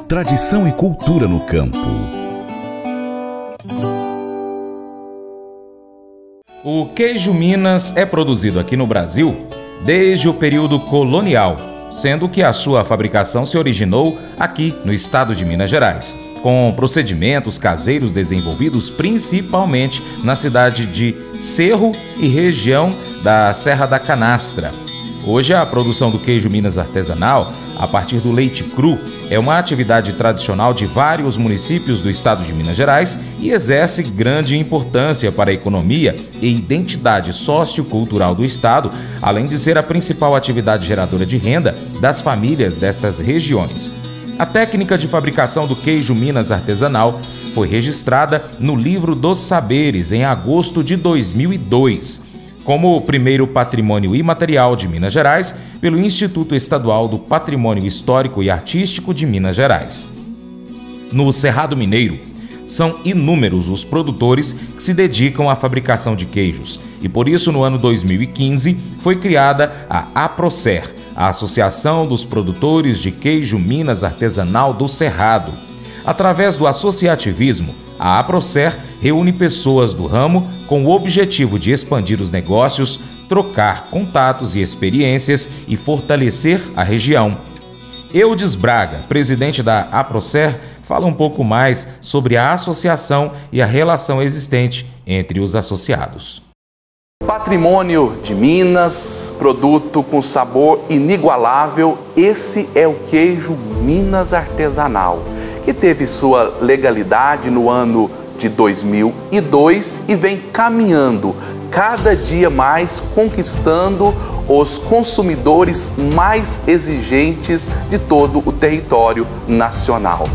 Tradição e cultura no campo. O queijo Minas é produzido aqui no Brasil desde o período colonial, sendo que a sua fabricação se originou aqui no estado de Minas Gerais, com procedimentos caseiros desenvolvidos principalmente na cidade de Cerro e região da Serra da Canastra. Hoje, a produção do queijo Minas artesanal, a partir do leite cru, é uma atividade tradicional de vários municípios do estado de Minas Gerais e exerce grande importância para a economia e identidade sociocultural do estado, além de ser a principal atividade geradora de renda das famílias destas regiões. A técnica de fabricação do queijo Minas artesanal foi registrada no Livro dos Saberes em agosto de 2002. Como o primeiro patrimônio imaterial de Minas Gerais pelo Instituto Estadual do Patrimônio Histórico e Artístico de Minas Gerais. No Cerrado Mineiro, são inúmeros os produtores que se dedicam à fabricação de queijos e por isso no ano 2015 foi criada a APROCER, a Associação dos Produtores de Queijo Minas Artesanal do Cerrado. Através do associativismo, a APROCER reúne pessoas do ramo com o objetivo de expandir os negócios, trocar contatos e experiências e fortalecer a região. Eudes Braga, presidente da APROCER, fala um pouco mais sobre a associação e a relação existente entre os associados. Patrimônio de Minas, produto com sabor inigualável, esse é o queijo Minas artesanal, que teve sua legalidade no ano de 2002 e vem caminhando cada dia mais, conquistando os consumidores mais exigentes de todo o território nacional.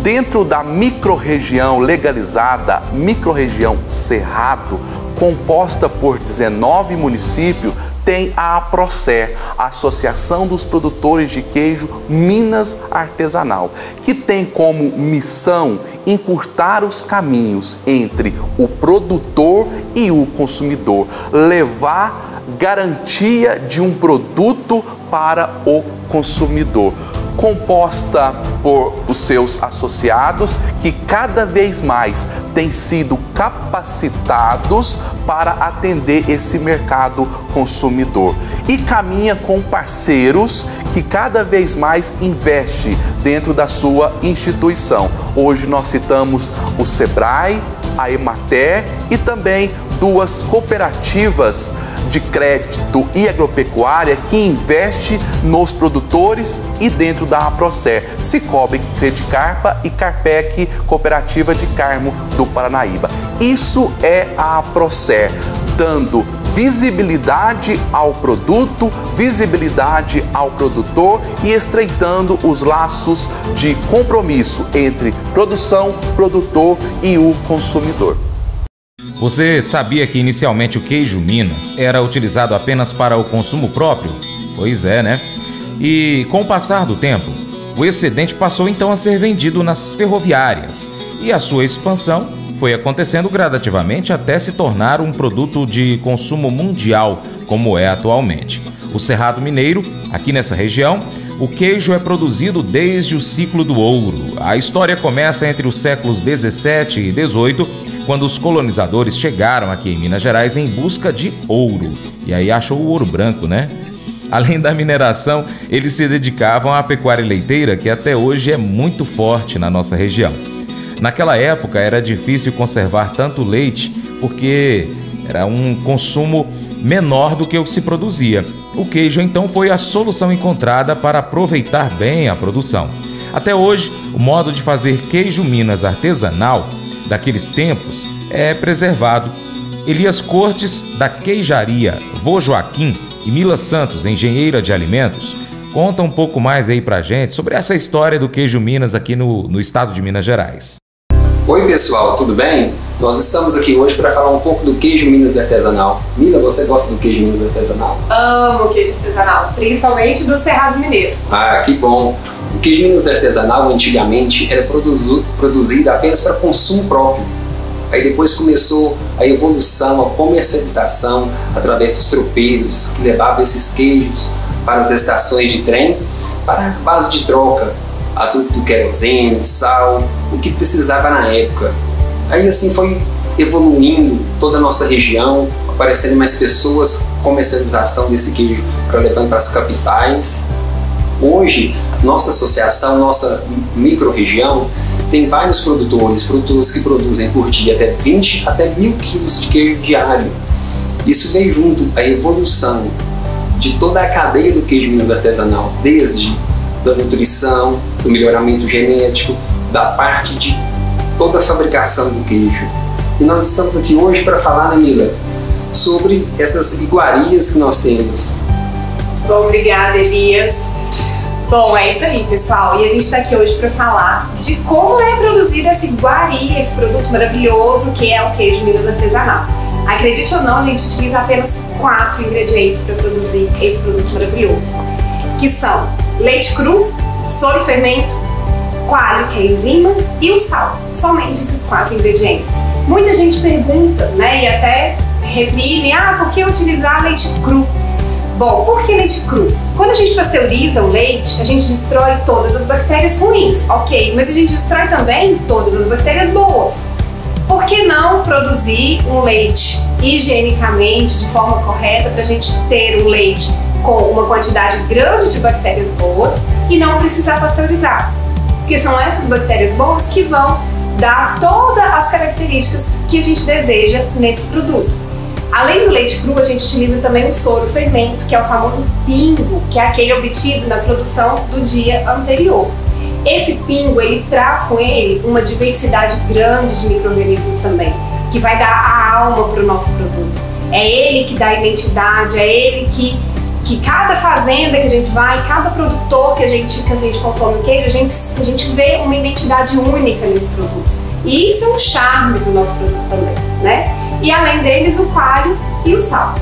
Dentro da microrregião legalizada, microrregião Cerrado, composta por 19 municípios, tem a APROCER, a Associação dos Produtores de Queijo Minas Artesanal, que tem como missão encurtar os caminhos entre o produtor e o consumidor, levar garantia de um produto para o consumidor. Composta por os seus associados que cada vez mais têm sido capacitados para atender esse mercado consumidor e caminha com parceiros que cada vez mais investe dentro da sua instituição. Hoje nós citamos o Sebrae, a Emater e também duas cooperativas de crédito e agropecuária que investe nos produtores e dentro da APROCER, Cicobi Credicarpa e Carpec Cooperativa de Carmo do Paranaíba. Isso é a APROCER, dando visibilidade ao produto, visibilidade ao produtor e estreitando os laços de compromisso entre produção, produtor e o consumidor. Você sabia que inicialmente o queijo Minas era utilizado apenas para o consumo próprio? Pois é, né? E com o passar do tempo, o excedente passou então a ser vendido nas ferroviárias e a sua expansão foi acontecendo gradativamente até se tornar um produto de consumo mundial, como é atualmente. O Cerrado Mineiro, aqui nessa região, o queijo é produzido desde o ciclo do ouro. A história começa entre os séculos 17 e 18, quando os colonizadores chegaram aqui em Minas Gerais em busca de ouro. E aí achou o ouro branco, né? Além da mineração, eles se dedicavam à pecuária leiteira, que até hoje é muito forte na nossa região. Naquela época era difícil conservar tanto leite, porque era um consumo menor do que o que se produzia. O queijo então foi a solução encontrada para aproveitar bem a produção. Até hoje, o modo de fazer queijo Minas artesanal daqueles tempos é preservado. Elias Cortes, da queijaria Vô Joaquim, e Mila Santos, engenheira de alimentos, conta um pouco mais aí pra gente sobre essa história do queijo Minas aqui no estado de Minas Gerais. Oi pessoal, tudo bem? Nós estamos aqui hoje para falar um pouco do queijo Minas artesanal. Mila, você gosta do queijo Minas artesanal? Amo queijo artesanal, principalmente do Cerrado Mineiro. Ah, que bom! O queijo Minas artesanal antigamente era produzido apenas para consumo próprio. Aí depois começou a evolução, a comercialização através dos tropeiros que levavam esses queijos para as estações de trem para base de troca a tudo do querosene, sal, o que precisava na época. Aí assim foi evoluindo toda a nossa região, aparecendo mais pessoas, comercialização desse queijo para levando para as capitais. Hoje, nossa associação, nossa micro-região, tem vários produtores que produzem por dia até 20 até 1.000 quilos de queijo diário. Isso veio junto à evolução de toda a cadeia do queijo Minas artesanal, desde da nutrição, do melhoramento genético, da parte de toda a fabricação do queijo. E nós estamos aqui hoje para falar, né, Mila, sobre essas iguarias que nós temos. Bom, obrigada, Elias. Bom, é isso aí, pessoal. E a gente está aqui hoje para falar de como é produzido essa iguaria, esse produto maravilhoso que é o queijo Minas artesanal. Acredite ou não, a gente utiliza apenas 4 ingredientes para produzir esse produto maravilhoso, que são leite cru, soro fermento, coalho, que é enzima, e o sal. Somente esses 4 ingredientes. Muita gente pergunta, né, e até reprime, por que utilizar leite cru? Bom, por que leite cru? Quando a gente pasteuriza o leite, a gente destrói todas as bactérias ruins, ok, mas a gente destrói também todas as bactérias boas. Por que não produzir um leite higienicamente, de forma correta, para a gente ter um leite com uma quantidade grande de bactérias boas e não precisar pasteurizar? Porque são essas bactérias boas que vão dar todas as características que a gente deseja nesse produto. Além do leite cru, a gente utiliza também o soro fermento, que é o famoso pingo, que é aquele obtido na produção do dia anterior. Esse pingo, ele traz com ele uma diversidade grande de micro-organismos também, que vai dar a alma para o nosso produto. É ele que dá identidade, é ele que cada fazenda que a gente vai, cada produtor que a gente consome o queijo, a gente vê uma identidade única nesse produto. E isso é um charme do nosso produto também, né? E além deles, o coalho e o sal.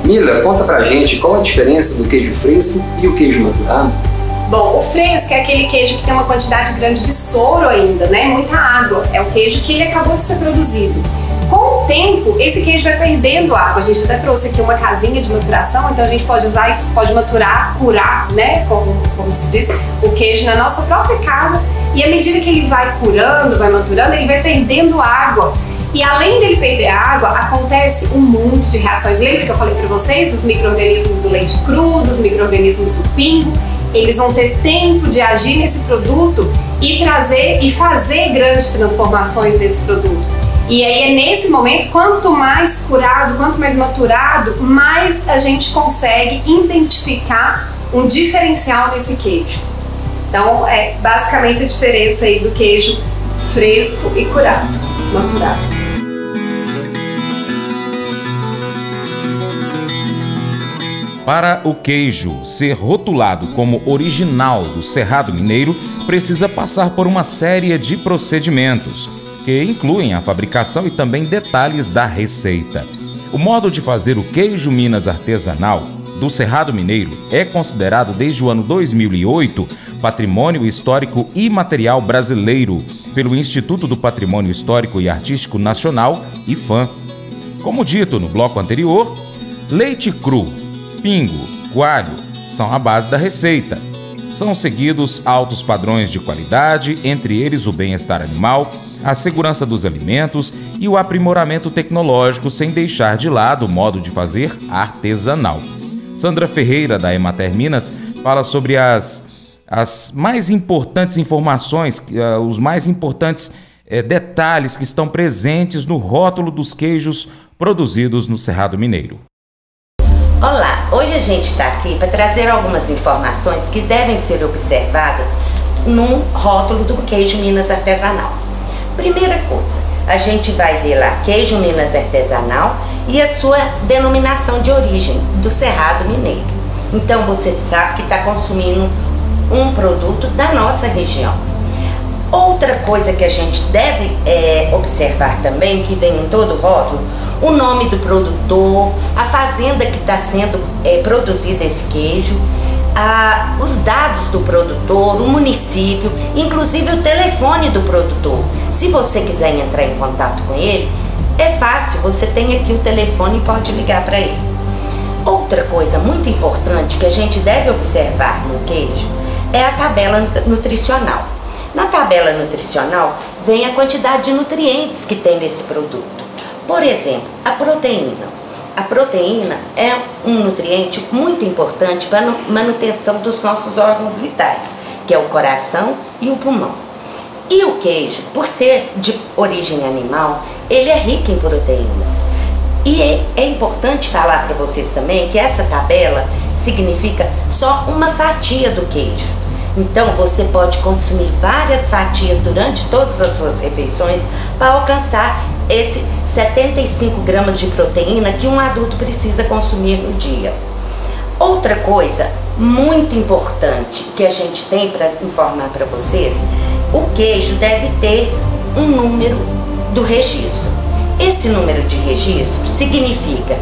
Mila, conta pra gente qual a diferença do queijo fresco e o queijo maturado? Bom, o fresco é aquele queijo que tem uma quantidade grande de soro ainda, né? Muita água. É o queijo que ele acabou de ser produzido. Com o tempo, esse queijo vai perdendo água. A gente até trouxe aqui uma casinha de maturação, então a gente pode usar isso, pode maturar, curar, né? Como se diz, o queijo na nossa própria casa. E à medida que ele vai curando, vai maturando, ele vai perdendo água. E além dele perder água, acontece um monte de reações. Lembra que eu falei para vocês dos micro-organismos do leite cru, dos micro-organismos do pingo? Eles vão ter tempo de agir nesse produto e fazer grandes transformações nesse produto. E aí é nesse momento, quanto mais curado, quanto mais maturado, mais a gente consegue identificar um diferencial nesse queijo. Então é basicamente a diferença aí do queijo fresco e curado, maturado. Para o queijo ser rotulado como original do Cerrado Mineiro, precisa passar por uma série de procedimentos, que incluem a fabricação e também detalhes da receita. O modo de fazer o queijo Minas artesanal do Cerrado Mineiro é considerado desde o ano 2008 Patrimônio Histórico Imaterial Brasileiro pelo Instituto do Patrimônio Histórico e Artístico Nacional, IPHAN. Como dito no bloco anterior, leite cru, pingo, coalho são a base da receita. São seguidos altos padrões de qualidade, entre eles o bem-estar animal, a segurança dos alimentos e o aprimoramento tecnológico, sem deixar de lado o modo de fazer artesanal. Sandra Ferreira, da Emater Minas, fala sobre as mais importantes informações, os mais importantes detalhes que estão presentes no rótulo dos queijos produzidos no Cerrado Mineiro. Olá, hoje a gente está aqui para trazer algumas informações que devem ser observadas no rótulo do queijo Minas artesanal. Primeira coisa, a gente vai ver lá queijo Minas artesanal e a sua denominação de origem, do Cerrado Mineiro. Então você sabe que está consumindo um produto da nossa região. Outra coisa que a gente deve observar também, que vem em todo o rótulo, o nome do produtor, a fazenda que está sendo produzido esse queijo, os dados do produtor, o município, inclusive o telefone do produtor. Se você quiser entrar em contato com ele, é fácil, você tem aqui o telefone e pode ligar para ele. Outra coisa muito importante que a gente deve observar no queijo é a tabela nutricional. Na tabela nutricional vem a quantidade de nutrientes que tem nesse produto. Por exemplo, a proteína. A proteína é um nutriente muito importante para a manutenção dos nossos órgãos vitais, que é o coração e o pulmão. E o queijo, por ser de origem animal, ele é rico em proteínas. E é importante falar para vocês também que essa tabela significa só uma fatia do queijo. Então você pode consumir várias fatias durante todas as suas refeições para alcançar esse 75 gramas de proteína que um adulto precisa consumir no dia. Outra coisa muito importante que a gente tem para informar para vocês, o queijo deve ter um número do registro. Esse número de registro significa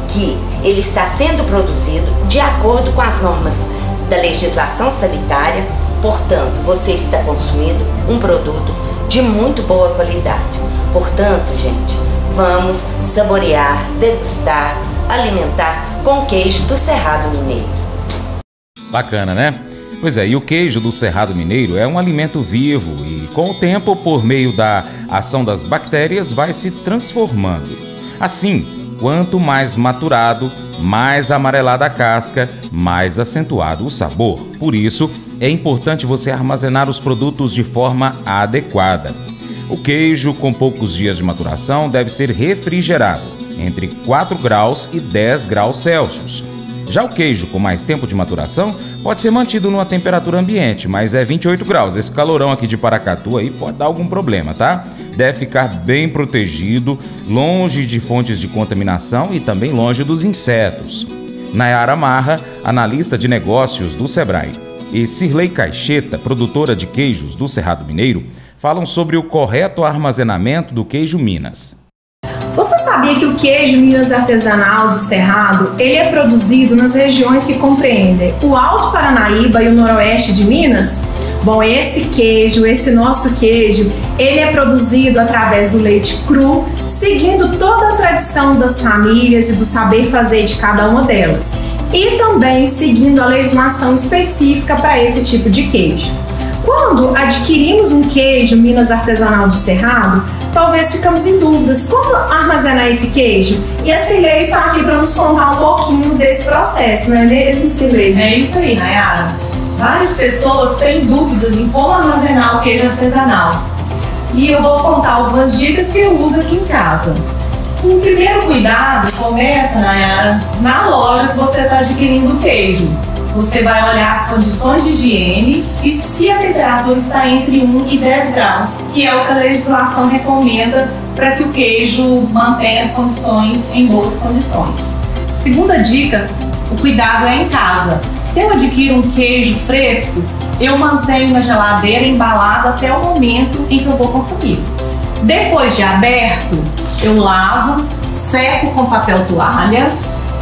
que ele está sendo produzido de acordo com as normas da legislação sanitária, portanto, você está consumindo um produto de muito boa qualidade. Portanto, gente, vamos saborear, degustar, alimentar com queijo do Cerrado Mineiro. Bacana, né? Pois é, e o queijo do Cerrado Mineiro é um alimento vivo e, com o tempo, por meio da ação das bactérias, vai se transformando. Assim, quanto mais maturado, mais amarelada a casca, mais acentuado o sabor. Por isso, é importante você armazenar os produtos de forma adequada. O queijo com poucos dias de maturação deve ser refrigerado, entre 4 graus e 10 graus Celsius. Já o queijo com mais tempo de maturação pode ser mantido numa temperatura ambiente, mas é 28 graus. Esse calorão aqui de Paracatu aí pode dar algum problema, tá? Deve ficar bem protegido, longe de fontes de contaminação e também longe dos insetos. Nayara Marra, analista de negócios do Sebrae, e Cirlei Caixeta, produtora de queijos do Cerrado Mineiro, falam sobre o correto armazenamento do queijo Minas. Você sabia que o queijo Minas artesanal do Cerrado, ele é produzido nas regiões que compreendem o Alto Paranaíba e o Noroeste de Minas? Bom, esse nosso queijo, ele é produzido através do leite cru, seguindo toda a tradição das famílias e do saber fazer de cada uma delas. E também seguindo a legislação específica para esse tipo de queijo. Quando adquirimos um queijo Minas artesanal do Cerrado, talvez ficamos em dúvidas como armazenar esse queijo. E a Cirlei está aqui para nos contar um pouquinho desse processo, não é mesmo, Cirlei? É isso aí, Nayara. Várias pessoas têm dúvidas em como armazenar o queijo artesanal. E eu vou contar algumas dicas que eu uso aqui em casa. O primeiro cuidado começa, Nayara, na loja que você está adquirindo o queijo. Você vai olhar as condições de higiene e se a temperatura está entre 1 e 10 graus, que é o que a legislação recomenda para que o queijo mantenha as condições em boas condições. Segunda dica, o cuidado é em casa. Se eu adquiro um queijo fresco, eu mantenho na geladeira embalado até o momento em que eu vou consumir. Depois de aberto, eu lavo, seco com papel toalha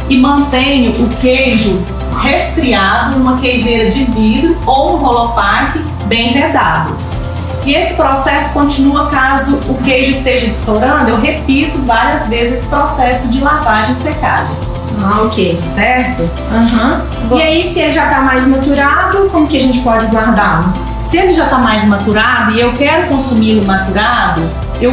e mantenho o queijo resfriado numa queijeira de vidro ou um holopack bem vedado. E esse processo continua caso o queijo esteja desflorando, eu repito várias vezes esse processo de lavagem e secagem. Ah, ok. Certo? E aí, se ele já está mais maturado, como que a gente pode guardá-lo? Se ele já está mais maturado e eu quero consumi-lo maturado, eu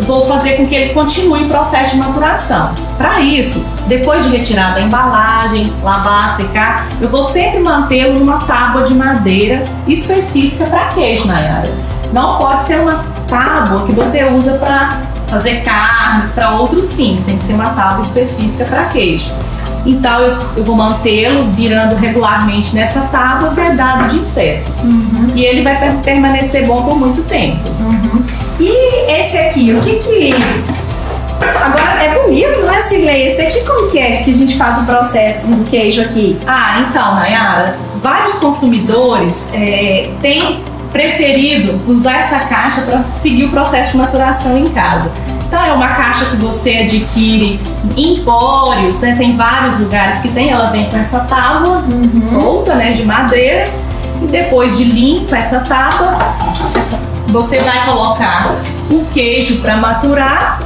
vou fazer com que ele continue o processo de maturação. Para isso, depois de retirar da embalagem, lavar, secar, eu vou sempre mantê-lo numa tábua de madeira específica para queijo, Nayara. Não pode ser uma tábua que você usa para fazer carnes, para outros fins. Tem que ser uma tábua específica para queijo. Então eu vou mantê-lo virando regularmente nessa tábua vedado de insetos. E ele vai permanecer bom por muito tempo. E esse aqui, o que... Agora é bonito, né, Cirlei? Esse aqui como que é que a gente faz o processo do queijo aqui? Ah, então, Nayara, vários consumidores têm preferido usar essa caixa para seguir o processo de maturação em casa. Então é uma caixa que você adquire em empórios, né? Tem vários lugares que tem, ela vem com essa tábua solta, né, de madeira. E depois de limpa essa tábua, você vai colocar o queijo para maturar,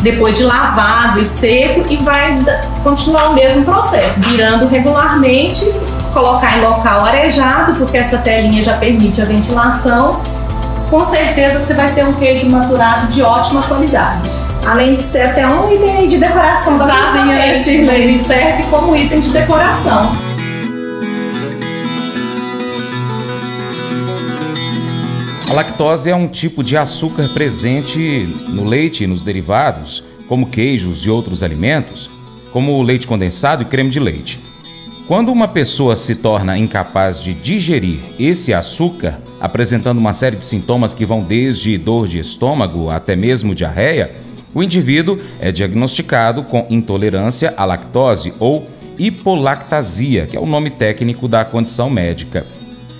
depois de lavado e seco, e vai continuar o mesmo processo, virando regularmente colocar em local arejado, porque essa telinha já permite a ventilação. Com certeza você vai ter um queijo maturado de ótima qualidade. Além de ser até um item aí de decoração da cozinha, né, Cirlei? Ele serve como item de decoração. A lactose é um tipo de açúcar presente no leite e nos derivados, como queijos e outros alimentos, como o leite condensado e creme de leite. Quando uma pessoa se torna incapaz de digerir esse açúcar, apresentando uma série de sintomas que vão desde dor de estômago até mesmo diarreia, o indivíduo é diagnosticado com intolerância à lactose ou hipolactasia, que é o nome técnico da condição médica.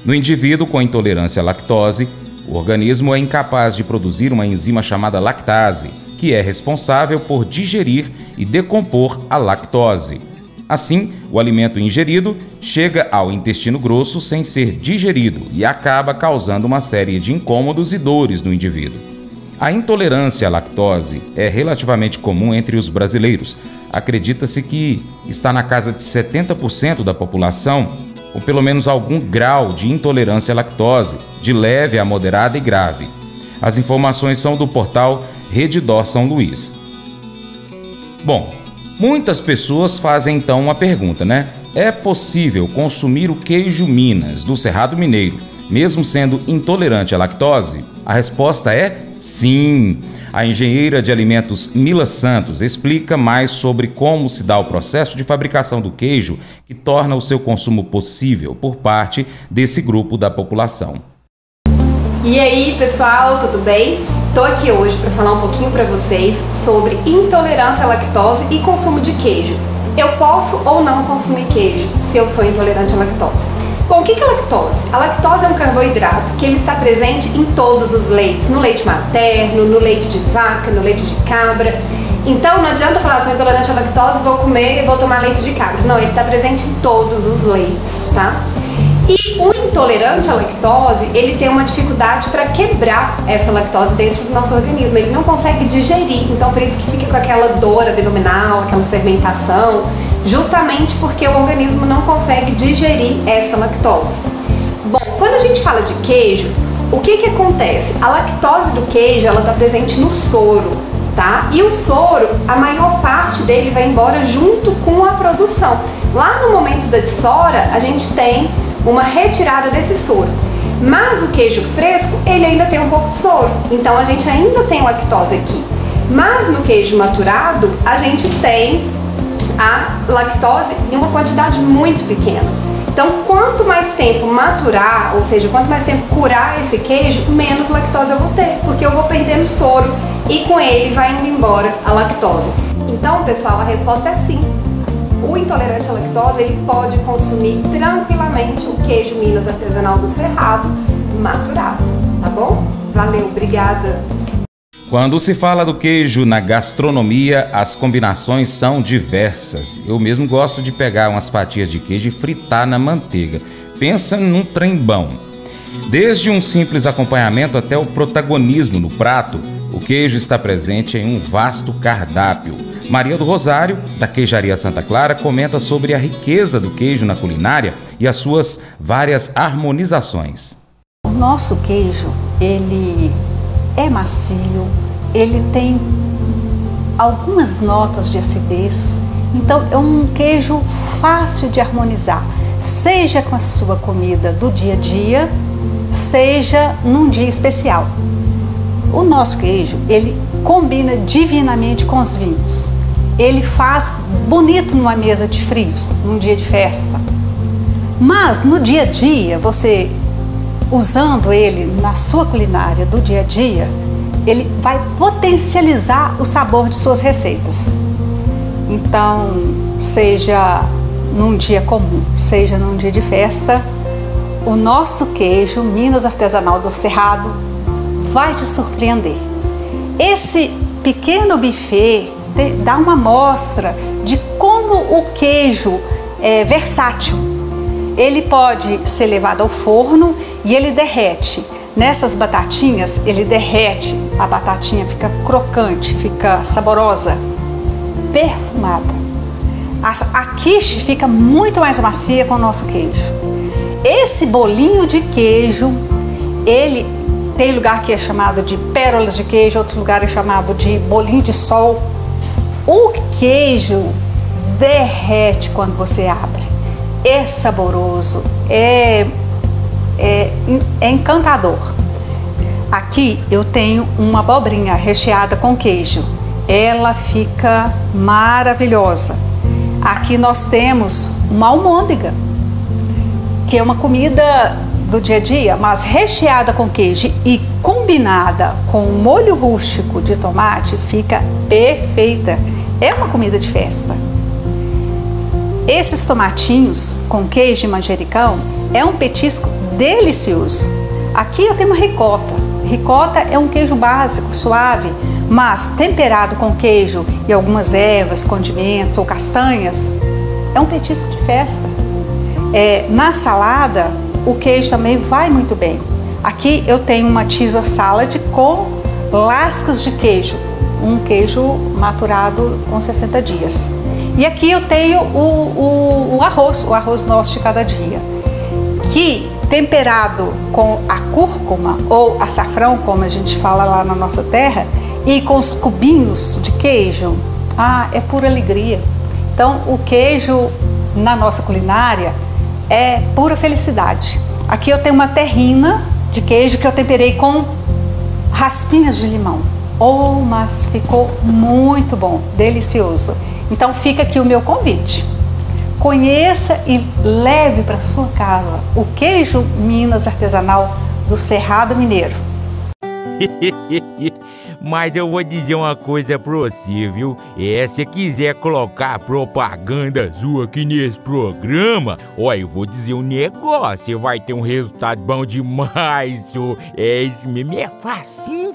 No indivíduo com intolerância à lactose, o organismo é incapaz de produzir uma enzima chamada lactase, que é responsável por digerir e decompor a lactose. Assim, o alimento ingerido chega ao intestino grosso sem ser digerido e acaba causando uma série de incômodos e dores no indivíduo. A intolerância à lactose é relativamente comum entre os brasileiros. Acredita-se que está na casa de 70% da população com pelo menos algum grau de intolerância à lactose, de leve a moderada e grave. As informações são do portal Redditor São Luís. Bom, muitas pessoas fazem então uma pergunta, né? É possível consumir o queijo Minas do Cerrado Mineiro, mesmo sendo intolerante à lactose? A resposta é sim. A engenheira de alimentos Mila Santos explica mais sobre como se dá o processo de fabricação do queijo que torna o seu consumo possível por parte desse grupo da população. E aí, pessoal, tudo bem? Tô aqui hoje para falar um pouquinho para vocês sobre intolerância à lactose e consumo de queijo. Eu posso ou não consumir queijo se eu sou intolerante à lactose? Bom, o que é lactose? A lactose é um carboidrato que ele está presente em todos os leites, no leite materno, no leite de vaca, no leite de cabra. Então não adianta falar, sou intolerante à lactose, vou comer e vou tomar leite de cabra. Não, ele está presente em todos os leites, tá? E o intolerante à lactose, ele tem uma dificuldade para quebrar essa lactose dentro do nosso organismo. Ele não consegue digerir, então por isso que fica com aquela dor abdominal, aquela fermentação, justamente porque o organismo não consegue digerir essa lactose. Bom, quando a gente fala de queijo, o que acontece? A lactose do queijo, ela está presente no soro, tá? E o soro, a maior parte dele vai embora junto com a produção. Lá no momento da dessoura, a gente tem uma retirada desse soro. Mas o queijo fresco, ele ainda tem um pouco de soro, então a gente ainda tem lactose aqui. Mas no queijo maturado, a gente tem a lactose em uma quantidade muito pequena. Então, quanto mais tempo maturar, ou seja, quanto mais tempo curar esse queijo, menos lactose eu vou ter, porque eu vou perdendo soro e com ele vai indo embora a lactose. Então, pessoal, a resposta é sim. O intolerante à lactose, ele pode consumir tranquilamente o queijo Minas artesanal do Cerrado maturado, tá bom? Valeu, obrigada! Quando se fala do queijo na gastronomia, as combinações são diversas. Eu mesmo gosto de pegar umas fatias de queijo e fritar na manteiga. Pensa num trem bom. Desde um simples acompanhamento até o protagonismo no prato, o queijo está presente em um vasto cardápio. Maria do Rosário, da Queijaria Santa Clara, comenta sobre a riqueza do queijo na culinária e as suas várias harmonizações. O nosso queijo, ele é macio, ele tem algumas notas de acidez, então é um queijo fácil de harmonizar, seja com a sua comida do dia a dia, seja num dia especial. O nosso queijo, ele combina divinamente com os vinhos. Ele faz bonito numa mesa de frios, num dia de festa. Mas no dia a dia, você usando ele na sua culinária do dia a dia, ele vai potencializar o sabor de suas receitas. Então, seja num dia comum, seja num dia de festa, o nosso queijo Minas Artesanal do Cerrado vai te surpreender. Esse pequeno buffet dá uma amostra de como o queijo é versátil. Ele pode ser levado ao forno e ele derrete. Nessas batatinhas, ele derrete, a batatinha fica crocante, fica saborosa, perfumada. A quiche fica muito mais macia com o nosso queijo. Esse bolinho de queijo, ele tem lugar que é chamado de pérolas de queijo, outros lugares é chamado de bolinho de sol. O queijo derrete quando você abre. É saboroso, é encantador. Aqui eu tenho uma abobrinha recheada com queijo. Ela fica maravilhosa. Aqui nós temos uma almôndega, que é uma comida do dia a dia, mas recheada com queijo e combinada com um molho rústico de tomate, fica perfeita. É uma comida de festa. Esses tomatinhos com queijo e manjericão é um petisco delicioso. Aqui eu tenho uma ricota. Ricota é um queijo básico, suave, mas temperado com queijo e algumas ervas, condimentos ou castanhas, é um petisco de festa. Na salada, o queijo também vai muito bem. Aqui eu tenho uma Caesar salad com lascas de queijo, um queijo maturado com 60 dias. E aqui eu tenho o arroz nosso de cada dia, que temperado com a cúrcuma ou açafrão, como a gente fala lá na nossa terra, e com os cubinhos de queijo, é pura alegria. Então o queijo na nossa culinária é pura felicidade. Aqui eu tenho uma terrina de queijo que eu temperei com raspinhas de limão. Mas ficou muito bom, delicioso. Então fica aqui o meu convite. Conheça e leve para sua casa o queijo Minas artesanal do Cerrado Mineiro. Mas eu vou dizer uma coisa pra você, viu? Se quiser colocar propaganda sua aqui nesse programa, eu vou dizer um negócio, você vai ter um resultado bom demais, senhor. Isso mesmo, é facinho,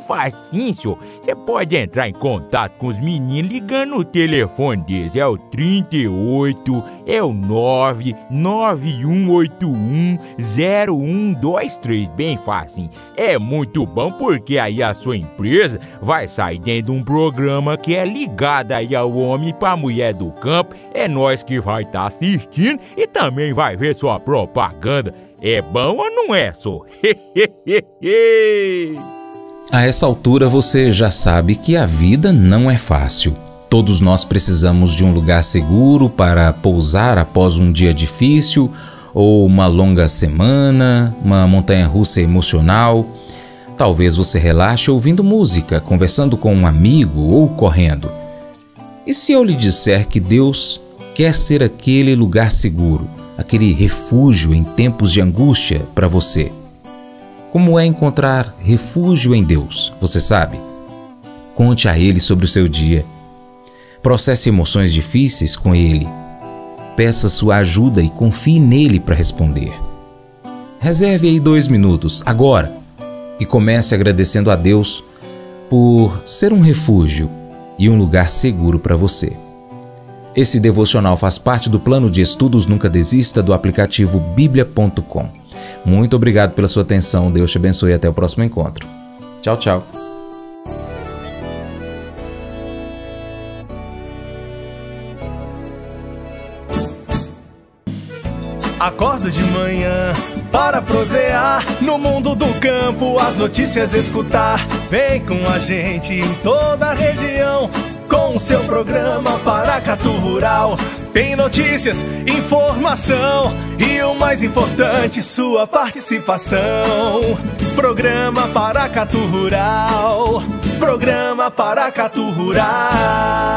senhor. Você pode entrar em contato com os meninos ligando o telefone deles, é o 38, é o 991810123, bem facinho. É muito bom porque aí a sua empresa vai sair dentro de um programa que é ligado aí ao homem pra mulher do campo. É nós que vai estar assistindo e também vai ver sua propaganda. É bom ou não é, só? A essa altura você já sabe que a vida não é fácil. Todos nós precisamos de um lugar seguro para pousar após um dia difícil ou uma longa semana, uma montanha-russa emocional. Talvez você relaxe ouvindo música, conversando com um amigo ou correndo. E se eu lhe disser que Deus quer ser aquele lugar seguro, aquele refúgio em tempos de angústia para você? Como é encontrar refúgio em Deus? Você sabe? Conte a Ele sobre o seu dia. Processe emoções difíceis com Ele. Peça sua ajuda e confie nele para responder. Reserve aí 2 minutos, agora, e comece agradecendo a Deus por ser um refúgio e um lugar seguro para você. Esse devocional faz parte do plano de estudos Nunca Desista do aplicativo biblia.com. Muito obrigado pela sua atenção, Deus te abençoe e até o próximo encontro. Tchau, tchau. Acordo de manhã para prosear no mundo do campo, as notícias escutar. Vem com a gente em toda a região com o seu programa Paracatu Rural. Tem notícias, informação e o mais importante, sua participação. Programa Paracatu Rural. Programa Paracatu Rural.